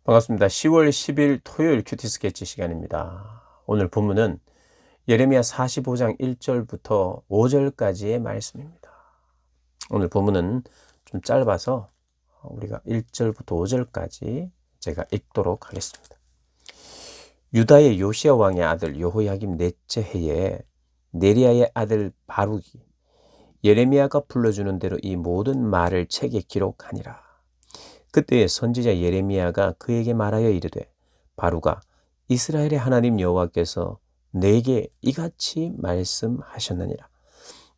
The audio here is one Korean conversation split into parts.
반갑습니다. 10월 10일 토요일 큐티 스케치 시간입니다. 오늘 본문은 예레미야 45장 1절부터 5절까지의 말씀입니다. 오늘 본문은 좀 짧아서 우리가 1절부터 5절까지 제가 읽도록 하겠습니다. 유다의 요시야 왕의 아들 여호야김 넷째 해에 네리야의 아들 바룩이 예레미야가 불러주는 대로 이 모든 말을 책에 기록하니라. 그때에 선지자 예레미야가 그에게 말하여 이르되 바루가 이스라엘의 하나님 여호와께서 내게 이같이 말씀하셨느니라.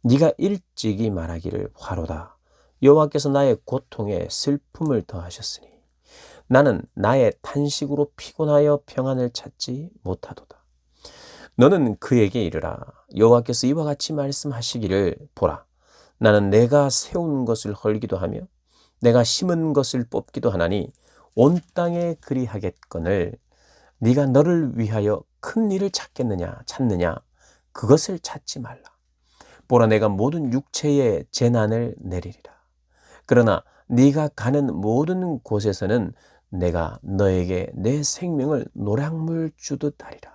네가 일찍이 말하기를 화로다. 여호와께서 나의 고통에 슬픔을 더하셨으니 나는 나의 탄식으로 피곤하여 평안을 찾지 못하도다. 너는 그에게 이르라. 여호와께서 이와 같이 말씀하시기를 보라. 나는 내가 세운 것을 헐기도 하며 내가 심은 것을 뽑기도 하나니 온 땅에 그리하겠거늘 네가 너를 위하여 큰 일을 찾느냐 그것을 찾지 말라. 보라 내가 모든 육체의 재난을 내리리라. 그러나 네가 가는 모든 곳에서는 내가 너에게 내 생명을 노량물 주듯 하리라.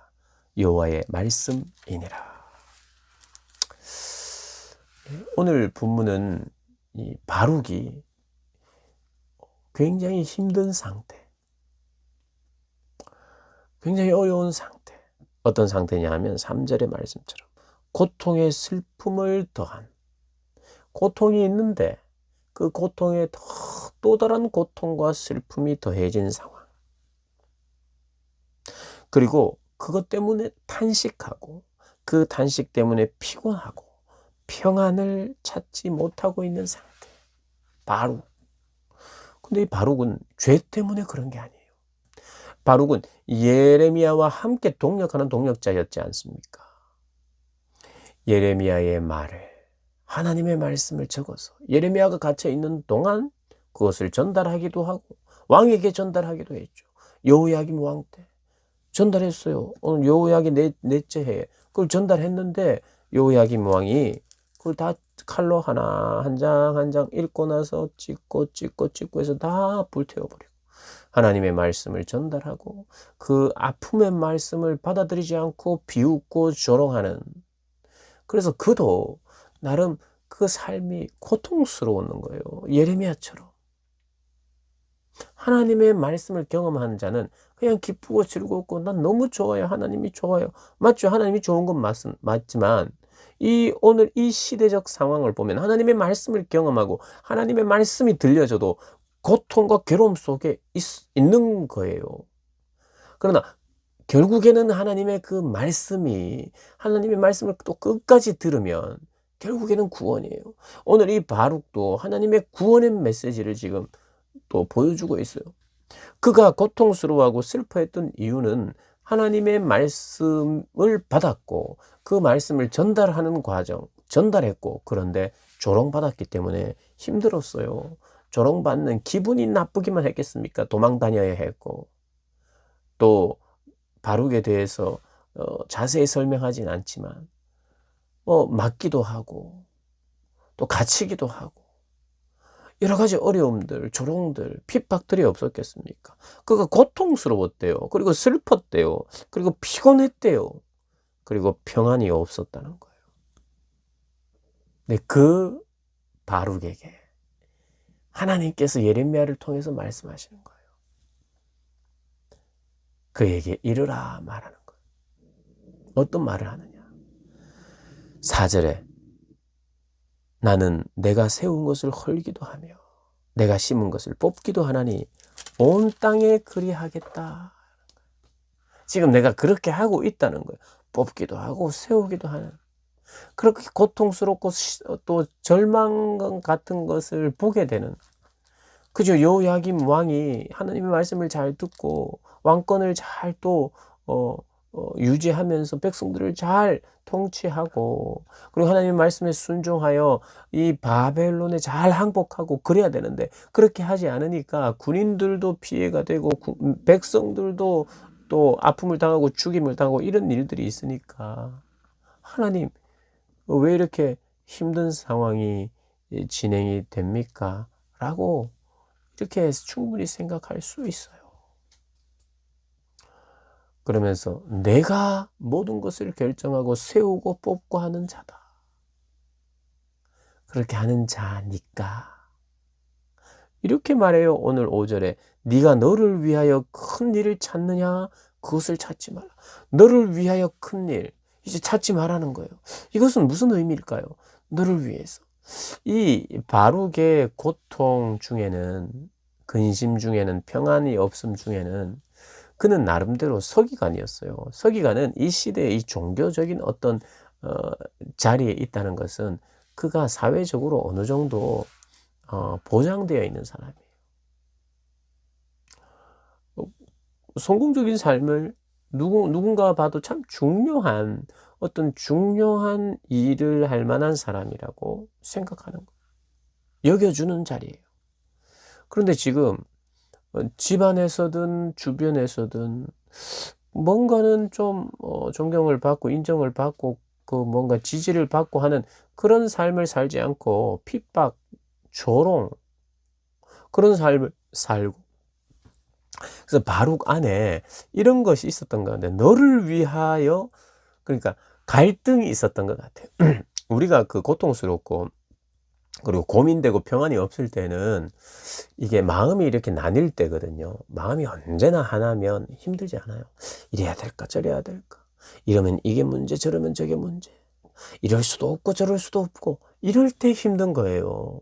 여호와의 말씀이니라. 오늘 본문은 이 바룩이 굉장히 힘든 상태, 굉장히 어려운 상태. 어떤 상태냐 하면 3절의 말씀처럼 고통의 슬픔을 더한, 고통이 있는데 그 고통에 또 다른 고통과 슬픔이 더해진 상황. 그리고 그것 때문에 탄식하고 그 탄식 때문에 피곤하고 평안을 찾지 못하고 있는 상태. 바룩. 근데 이 바룩은 죄 때문에 그런 게 아니에요. 바룩은 예레미야와 함께 동역하는 동역자였지 않습니까? 예레미야의 말을, 하나님의 말씀을 적어서 예레미야가 갇혀 있는 동안 그것을 전달하기도 하고 왕에게 전달하기도 했죠. 여호야김 왕 때 전달했어요. 오늘 여호야김 넷째 해에 그걸 전달했는데 여호야김 왕이 그걸 다 칼로 하나 한 장 한 장 읽고 나서 찍고 해서 다 불태워버리고 하나님의 말씀을 전달하고 그 아픔의 말씀을 받아들이지 않고 비웃고 조롱하는, 그래서 그도 나름 그 삶이 고통스러웠는 거예요. 예레미야처럼. 하나님의 말씀을 경험한 자는 그냥 기쁘고 즐겁고 난 너무 좋아요. 하나님이 좋아요. 맞죠? 하나님이 좋은 건 맞지만 오늘 이 시대적 상황을 보면 하나님의 말씀을 경험하고 하나님의 말씀이 들려져도 고통과 괴로움 속에 있는 거예요. 그러나 결국에는 하나님의 그 말씀이, 하나님의 말씀을 또 끝까지 들으면 결국에는 구원이에요. 오늘 이 바룩도 하나님의 구원의 메시지를 지금 또 보여주고 있어요. 그가 고통스러워하고 슬퍼했던 이유는 하나님의 말씀을 받았고 그 말씀을 전달하는 과정, 전달했고 그런데 조롱받았기 때문에 힘들었어요. 조롱받는 기분이 나쁘기만 했겠습니까? 도망 다녀야 했고 또 바룩에 대해서 자세히 설명하진 않지만 맞기도 하고 또 갇히기도 하고 여러 가지 어려움들, 조롱들, 핍박들이 없었겠습니까? 그가 고통스러웠대요. 그리고 슬펐대요. 그리고 피곤했대요. 그리고 평안이 없었다는 거예요. 근데 그 바룩에게 하나님께서 예레미야를 통해서 말씀하시는 거예요. 그에게 이르라 말하는 거예요. 어떤 말을 하느냐? 4절에 나는 내가 세운 것을 헐기도 하며 내가 심은 것을 뽑기도 하나니 온 땅에 그리하겠다. 지금 내가 그렇게 하고 있다는 거예요. 뽑기도 하고 세우기도 하는. 그렇게 고통스럽고 또 절망 같은 것을 보게 되는. 그죠? 여호야김 왕이 하나님의 말씀을 잘 듣고 왕권을 잘 또 유지하면서 백성들을 잘 통치하고 그리고 하나님의 말씀에 순종하여 이 바벨론에 잘 항복하고 그래야 되는데 그렇게 하지 않으니까 군인들도 피해가 되고 백성들도 또 아픔을 당하고 죽임을 당하고 이런 일들이 있으니까 하나님 왜 이렇게 힘든 상황이 진행이 됩니까? 라고 이렇게 충분히 생각할 수 있어요. 그러면서 내가 모든 것을 결정하고 세우고 뽑고 하는 자다. 그렇게 하는 자니까. 이렇게 말해요. 오늘 5절에 네가 너를 위하여 큰 일을 찾느냐? 그것을 찾지 말라. 너를 위하여 큰 일, 이제 찾지 말라는 거예요. 이것은 무슨 의미일까요? 너를 위해서. 이 바룩의 고통 중에는, 근심 중에는, 평안이 없음 중에는 그는 나름대로 서기관이었어요. 서기관은 이 시대의 이 종교적인 어떤 자리에 있다는 것은 그가 사회적으로 어느 정도 보장되어 있는 사람이에요. 성공적인 삶을 누군가 봐도 참 중요한 중요한 일을 할 만한 사람이라고 생각하는 거예요. 여겨주는 자리예요. 그런데 지금 집안에서든 주변에서든 뭔가는 좀 존경을 받고 인정을 받고 그 뭔가 지지를 받고 하는 그런 삶을 살지 않고 핍박, 조롱, 그런 삶을 살고, 그래서 바룩 안에 이런 것이 있었던 것 같아요. 너를 위하여, 그러니까 갈등이 있었던 것 같아요. 우리가 그 고통스럽고 그리고 고민되고 평안이 없을 때는 이게 마음이 이렇게 나뉠 때거든요. 마음이 언제나 하나면 힘들지 않아요. 이래야 될까 저래야 될까, 이러면 이게 문제 저러면 저게 문제, 이럴 수도 없고 저럴 수도 없고, 이럴 때 힘든 거예요.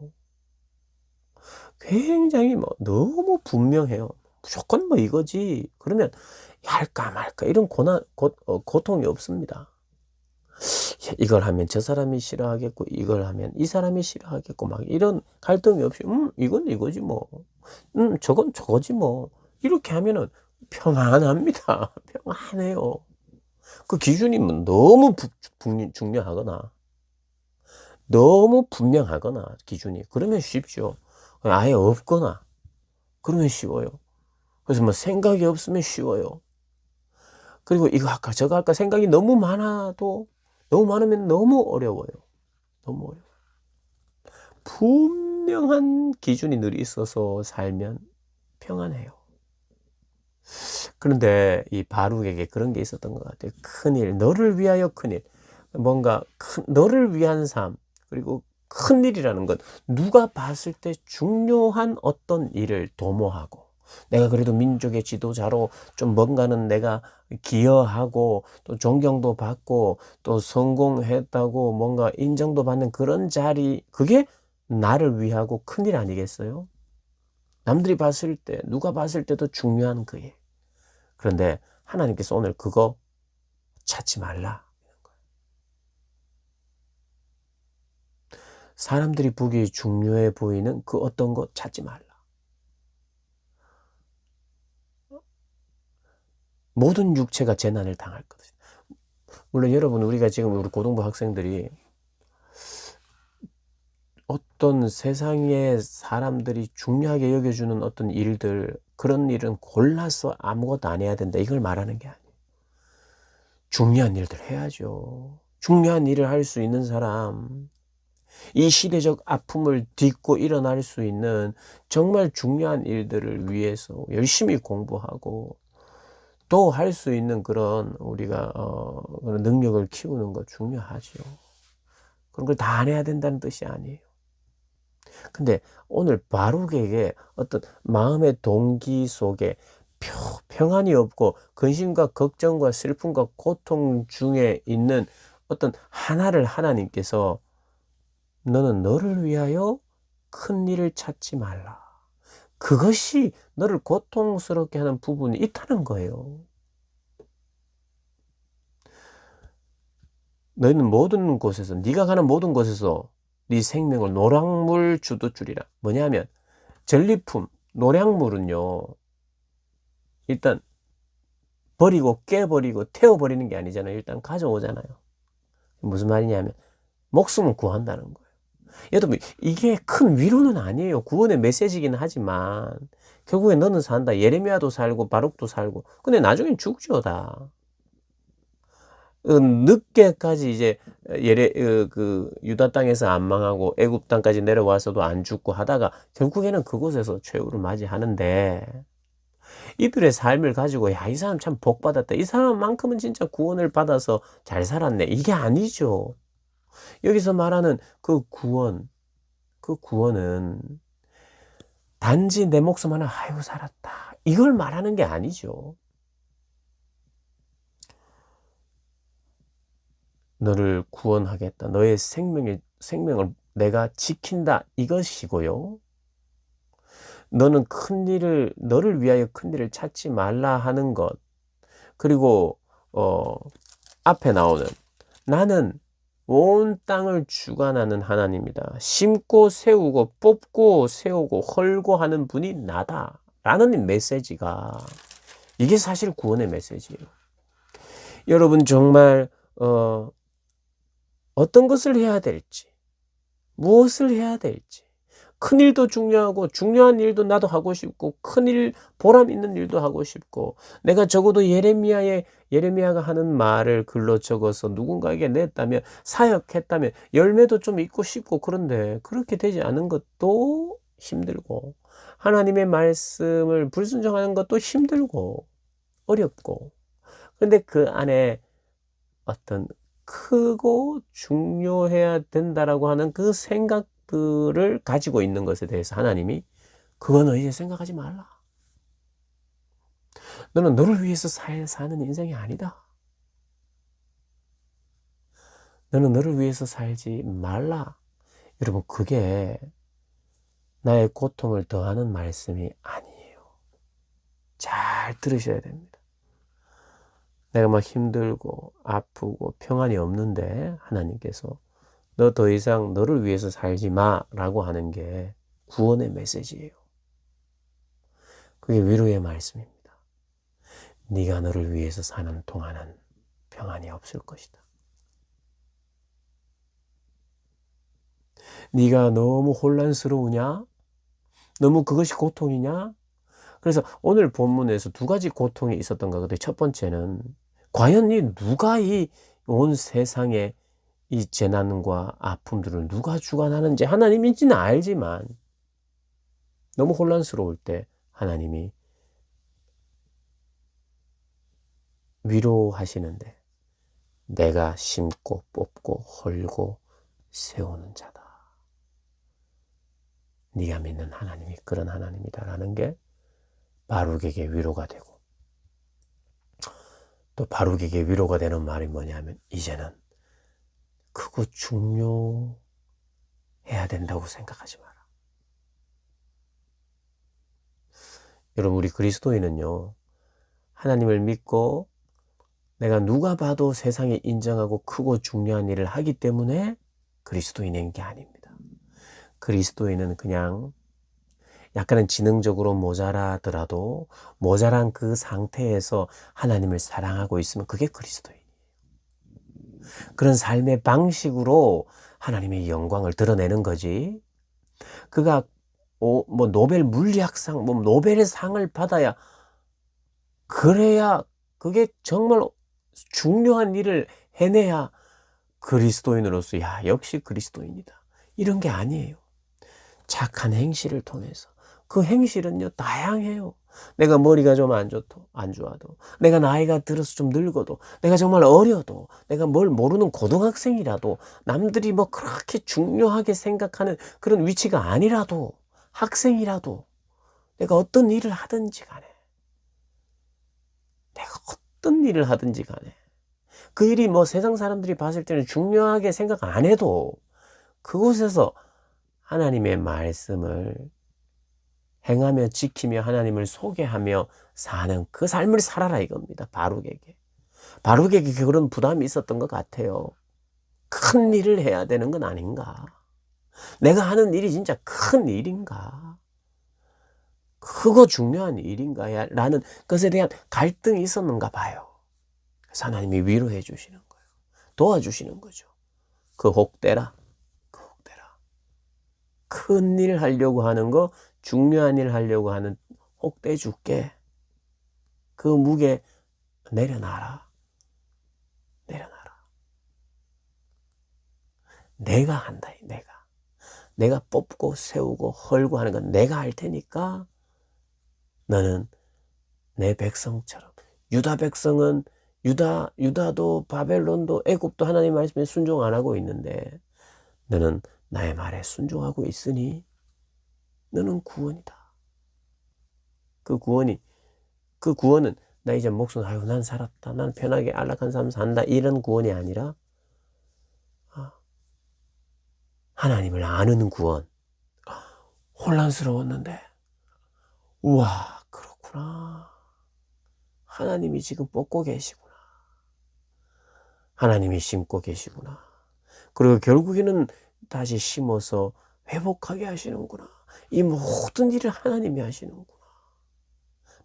굉장히 너무 분명해요. 무조건 이거지. 그러면 할까 말까 이런 고통이 없습니다. 이걸 하면 저 사람이 싫어하겠고, 이걸 하면 이 사람이 싫어하겠고, 막 이런 갈등이 없이 이건 이거지 뭐, 저건 저거지 뭐, 이렇게 하면은 평안합니다. 평안해요. 그 기준이 너무 중요하거나 너무 분명하거나 기준이, 그러면 쉽죠. 아예 없거나 그러면 쉬워요. 그래서 생각이 없으면 쉬워요. 그리고 이거 할까 저거 할까 생각이 너무 많으면 너무 어려워요. 너무 어려워요. 분명한 기준이 늘 있어서 살면 평안해요. 그런데 이 바룩에게 그런 게 있었던 것 같아요. 큰일, 너를 위하여 큰일, 뭔가 너를 위한 삶, 그리고 큰일이라는 건 누가 봤을 때 중요한 어떤 일을 도모하고, 내가 그래도 민족의 지도자로 좀 뭔가는 내가 기여하고 또 존경도 받고 또 성공했다고 뭔가 인정도 받는 그런 자리, 그게 나를 위하고 큰일 아니겠어요? 남들이 봤을 때, 누가 봤을 때도 중요한 그 일. 그런데 하나님께서 오늘 그거 찾지 말라. 사람들이 보기에 중요해 보이는 그 어떤 것 찾지 말라. 모든 육체가 재난을 당할 것이다. 물론 여러분, 우리 고등부 학생들이 어떤 세상에 사람들이 중요하게 여겨주는 어떤 일들, 그런 일은 골라서 아무것도 안 해야 된다, 이걸 말하는 게 아니에요. 중요한 일들 해야죠. 중요한 일을 할 수 있는 사람, 이 시대적 아픔을 딛고 일어날 수 있는 정말 중요한 일들을 위해서 열심히 공부하고 또 할 수 있는 그런 우리가 그런 능력을 키우는 거 중요하죠. 그런 걸 다 안 해야 된다는 뜻이 아니에요. 근데 오늘 바룩에게 어떤 마음의 동기 속에 평안이 없고 근심과 걱정과 슬픔과 고통 중에 있는 어떤 하나를 하나님께서 너는 너를 위하여 큰 일을 찾지 말라. 그것이 너를 고통스럽게 하는 부분이 있다는 거예요. 너희는 모든 곳에서, 네가 가는 모든 곳에서 네 생명을 노량물 주도 주리라. 뭐냐면 전리품, 노량물은요, 일단 버리고 깨버리고 태워버리는 게 아니잖아요. 일단 가져오잖아요. 무슨 말이냐면 목숨을 구한다는 거예요. 여러분, 이게 큰 위로는 아니에요. 구원의 메시지긴 하지만 결국에 너는 산다. 예레미야도 살고 바룩도 살고, 근데 나중엔 죽죠 다. 늦게까지 이제 유다 땅에서 안 망하고 애굽 땅까지 내려와서도 안 죽고 하다가 결국에는 그곳에서 최후를 맞이하는데, 이들의 삶을 가지고 야, 이 사람 참 복 받았다. 이 사람만큼은 진짜 구원을 받아서 잘 살았네. 이게 아니죠. 여기서 말하는 그 구원은 단지 내 목숨 하나 아이고 살았다. 이걸 말하는 게 아니죠. 너를 구원하겠다. 너의 생명을 내가 지킨다. 이것이고요. 너는 너를 위하여 큰 일을 찾지 말라 하는 것. 그리고, 앞에 나오는 나는 온 땅을 주관하는 하나님이다. 심고 세우고 뽑고 세우고 헐고 하는 분이 나다. 라는 메시지가 이게 사실 구원의 메시지예요. 여러분 정말 어떤 것을 해야 될지, 무엇을 해야 될지, 큰 일도 중요하고 중요한 일도 나도 하고 싶고 큰 일, 보람 있는 일도 하고 싶고 내가 적어도 예레미야가 하는 말을 글로 적어서 누군가에게 냈다면 사역했다면 열매도 좀 있고 싶고 그런데 그렇게 되지 않은 것도 힘들고 하나님의 말씀을 불순종하는 것도 힘들고 어렵고 그런데 그 안에 어떤 크고 중요해야 된다라고 하는 그 생각들을 가지고 있는 것에 대해서 하나님이 그거는 이제 생각하지 말라. 너는 너를 위해서 사는 인생이 아니다. 너는 너를 위해서 살지 말라. 여러분 그게 나의 고통을 더하는 말씀이 아니에요. 잘 들으셔야 됩니다. 내가 막 힘들고 아프고 평안이 없는데 하나님께서 너 더 이상 너를 위해서 살지 마라고 하는 게 구원의 메시지예요. 그게 위로의 말씀입니다. 네가 너를 위해서 사는 동안은 평안이 없을 것이다. 네가 너무 혼란스러우냐? 너무 그것이 고통이냐? 그래서 오늘 본문에서 두 가지 고통이 있었던 거거든요. 첫 번째는 과연 누가 이 온 세상에 이 재난과 아픔들을 누가 주관하는지 하나님인지는 알지만 너무 혼란스러울 때 하나님이 위로하시는데 내가 심고 뽑고 헐고 세우는 자다. 네가 믿는 하나님이 그런 하나님이다라는 게 바룩에게 위로가 되고 또 바룩에게 위로가 되는 말이 뭐냐면 이제는 크고 중요해야 된다고 생각하지 마라. 여러분 우리 그리스도인은요. 하나님을 믿고 내가 누가 봐도 세상에 인정하고 크고 중요한 일을 하기 때문에 그리스도인인 게 아닙니다. 그리스도인은 그냥 약간은 지능적으로 모자라더라도 모자란 그 상태에서 하나님을 사랑하고 있으면 그게 그리스도인이에요. 그런 삶의 방식으로 하나님의 영광을 드러내는 거지. 그가 뭐 노벨 물리학상, 뭐 노벨의 상을 받아야 그래야 그게 정말 중요한 일을 해내야 그리스도인으로서 야 역시 그리스도인이다. 이런 게 아니에요. 착한 행실을 통해서 그 행실은요 다양해요. 내가 머리가 좀 안 좋아도 내가 나이가 들어서 좀 늙어도 내가 정말 어려도 내가 뭘 모르는 고등학생이라도 남들이 뭐 그렇게 중요하게 생각하는 그런 위치가 아니라도 학생이라도 내가 어떤 일을 하든지 간에 내가 어떤 일을 하든지 간에 그 일이 뭐 세상 사람들이 봤을 때는 중요하게 생각 안 해도 그곳에서 하나님의 말씀을 행하며 지키며 하나님을 소개하며 사는 그 삶을 살아라 이겁니다. 바룩에게 그런 부담이 있었던 것 같아요. 큰 일을 해야 되는 건 아닌가? 내가 하는 일이 진짜 큰 일인가? 크고 중요한 일인가? 라는 것에 대한 갈등이 있었는가 봐요. 그래서 하나님이 위로해 주시는 거예요. 도와주시는 거죠. 그 혹대라. 큰 일 하려고 하는 거, 중요한 일 하려고 하는 혹대 줄게. 그 무게 내려놔라. 내가 한다. 내가 뽑고 세우고 헐고 하는 건 내가 할 테니까 너는 내 백성처럼. 유다 백성은 유다도 바벨론도 애굽도 하나님 말씀에 순종 안 하고 있는데 너는 나의 말에 순종하고 있으니 너는 구원이다. 그 구원은 나 이제 목숨 아유 난 살았다. 난 편하게 안락한 삶 산다. 이런 구원이 아니라 하나님을 아는 구원. 혼란스러웠는데 우와 그렇구나. 하나님이 지금 뽑고 계시구나. 하나님이 심고 계시구나. 그리고 결국에는 다시 심어서 회복하게 하시는구나. 이 모든 일을 하나님이 하시는구나.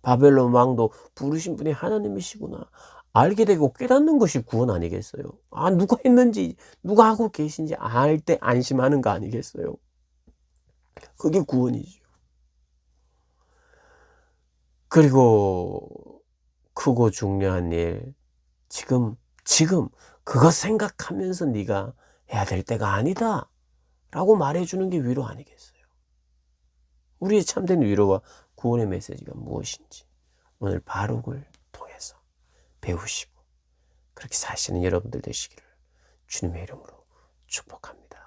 바벨론 왕도 부르신 분이 하나님이시구나. 알게 되고 깨닫는 것이 구원 아니겠어요? 누가 했는지, 누가 하고 계신지 알 때 안심하는 거 아니겠어요? 그게 구원이죠. 그리고 크고 중요한 일, 지금 그거 생각하면서 네가 해야 될 때가 아니다 라고 말해주는 게 위로 아니겠어요? 우리의 참된 위로와 구원의 메시지가 무엇인지 오늘 바룩을 통해서 배우시고 그렇게 사시는 여러분들 되시기를 주님의 이름으로 축복합니다.